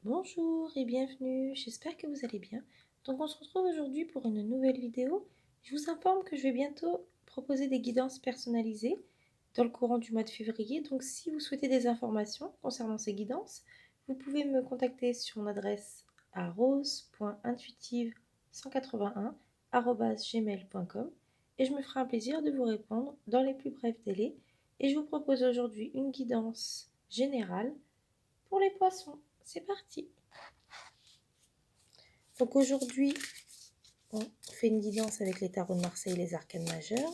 Bonjour et bienvenue, j'espère que vous allez bien. Donc on se retrouve aujourd'hui pour une nouvelle vidéo. Je vous informe que je vais bientôt proposer des guidances personnalisées dans le courant du mois de février. Donc si vous souhaitez des informations concernant ces guidances, vous pouvez me contacter sur mon adresse à rose.intuitive181@gmail.com et je me ferai un plaisir de vous répondre dans les plus brefs délais. Et je vous propose aujourd'hui une guidance générale pour les poissons. C'est parti. Donc aujourd'hui, on fait une guidance avec les tarots de Marseille et les arcanes majeures.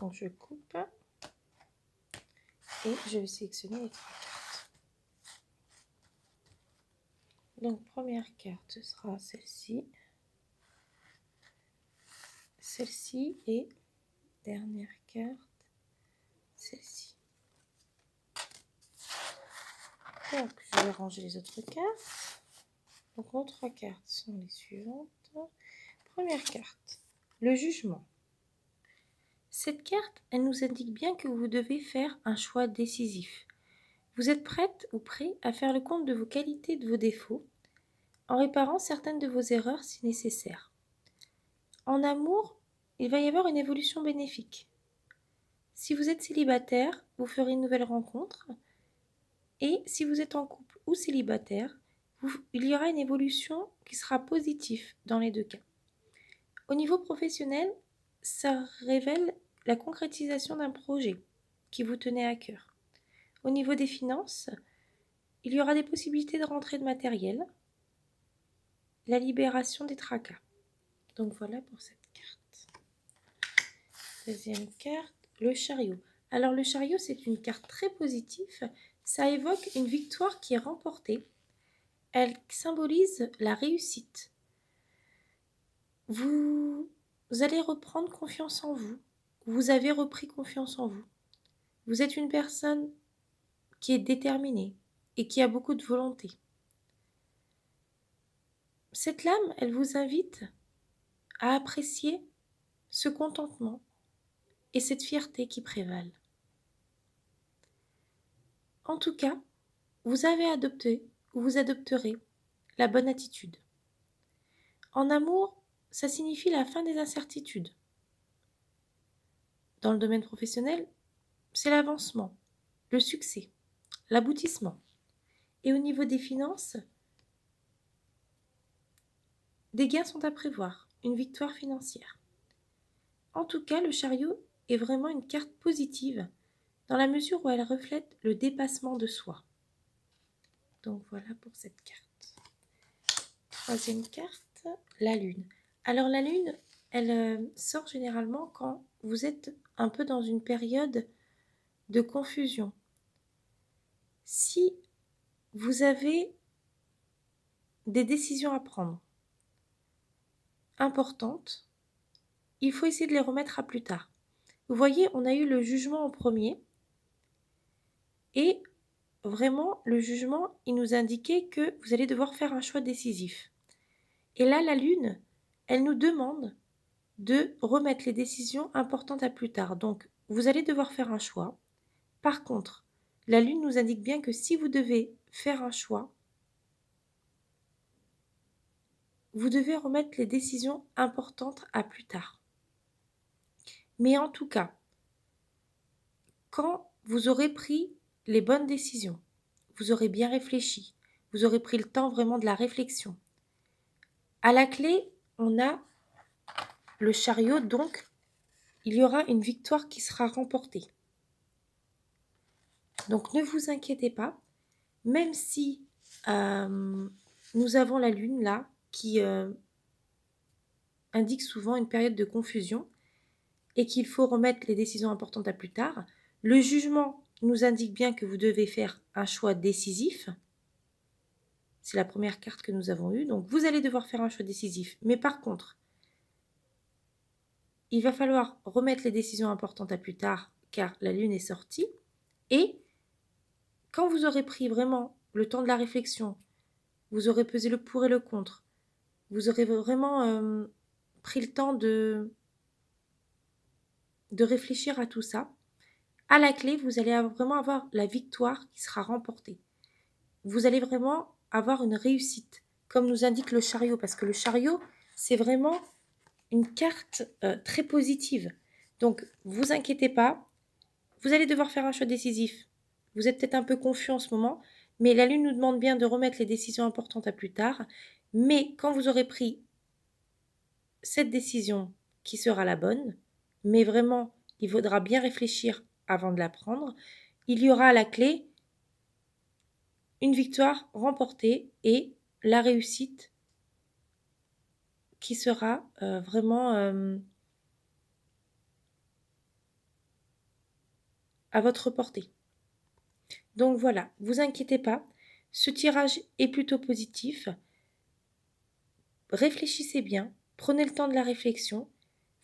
Donc je coupe et je vais sélectionner les 3 cartes. Donc première carte sera celle-ci et dernière carte, celle-ci. Donc je vais ranger les autres cartes. Donc nos 3 cartes sont les suivantes. Première carte, le jugement. Cette carte, elle nous indique bien que vous devez faire un choix décisif. Vous êtes prête ou prêt à faire le compte de vos qualités et de vos défauts, en réparant certaines de vos erreurs si nécessaire. En amour, il va y avoir une évolution bénéfique. Si vous êtes célibataire, vous ferez une nouvelle rencontre. Et si vous êtes en couple ou célibataire, il y aura une évolution qui sera positive dans les deux cas. Au niveau professionnel, ça révèle la concrétisation d'un projet qui vous tenait à cœur. Au niveau des finances, il y aura des possibilités de rentrée de matériel, la libération des tracas. Donc voilà pour cette carte. Deuxième carte, le chariot. Alors le chariot, c'est une carte très positive. Ça évoque une victoire qui est remportée. Elle symbolise la réussite. Vous allez reprendre confiance en vous. Vous avez repris confiance en vous. Vous êtes une personne qui est déterminée et qui a beaucoup de volonté. Cette lame, elle vous invite à apprécier ce contentement et cette fierté qui prévalent. En tout cas, vous avez adopté ou vous adopterez la bonne attitude. En amour, ça signifie la fin des incertitudes. Dans le domaine professionnel, c'est l'avancement, le succès, l'aboutissement. Et au niveau des finances, des gains sont à prévoir, une victoire financière. En tout cas, le chariot est vraiment une carte positive dans la mesure où elle reflète le dépassement de soi. Donc voilà pour cette carte. Troisième carte, la lune. Alors la lune, elle sort généralement quand vous êtes un peu dans une période de confusion. Si vous avez des décisions à prendre importantes, il faut essayer de les remettre à plus tard. Vous voyez, on a eu le jugement en premier et vraiment le jugement, il nous indiquait que vous allez devoir faire un choix décisif. Et là, la lune, elle nous demande de remettre les décisions importantes à plus tard. Donc, vous allez devoir faire un choix. Par contre, la lune nous indique bien que si vous devez faire un choix, vous devez remettre les décisions importantes à plus tard. Mais en tout cas, quand vous aurez pris les bonnes décisions, vous aurez bien réfléchi, vous aurez pris le temps vraiment de la réflexion. À la clé, on a le chariot, donc il y aura une victoire qui sera remportée. Donc ne vous inquiétez pas, même si nous avons la lune là, qui indique souvent une période de confusion et qu'il faut remettre les décisions importantes à plus tard, le jugement nous indique bien que vous devez faire un choix décisif. C'est la première carte que nous avons eue, donc vous allez devoir faire un choix décisif. Mais par contre, il va falloir remettre les décisions importantes à plus tard car la lune est sortie. Et quand vous aurez pris vraiment le temps de la réflexion, vous aurez pesé le pour et le contre, vous aurez vraiment pris le temps de de réfléchir à tout ça. À la clé, vous allez vraiment avoir la victoire qui sera remportée. Vous allez vraiment avoir une réussite, comme nous indique le chariot, parce que le chariot, c'est vraiment une carte très positive. Donc, vous inquiétez pas, vous allez devoir faire un choix décisif. Vous êtes peut-être un peu confus en ce moment, mais la Lune nous demande bien de remettre les décisions importantes à plus tard. Mais quand vous aurez pris cette décision qui sera la bonne, mais vraiment, il faudra bien réfléchir avant de la prendre, il y aura à la clé une victoire remportée et la réussite qui sera vraiment à votre portée. Donc voilà, vous inquiétez pas, ce tirage est plutôt positif. Réfléchissez bien, prenez le temps de la réflexion,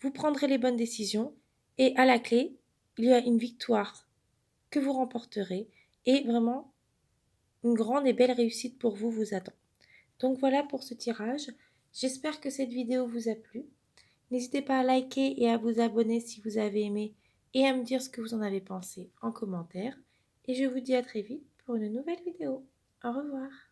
vous prendrez les bonnes décisions et à la clé, il y a une victoire que vous remporterez et vraiment une grande et belle réussite pour vous vous attend. Donc voilà pour ce tirage. J'espère que cette vidéo vous a plu. N'hésitez pas à liker et à vous abonner si vous avez aimé et à me dire ce que vous en avez pensé en commentaire. Et je vous dis à très vite pour une nouvelle vidéo. Au revoir.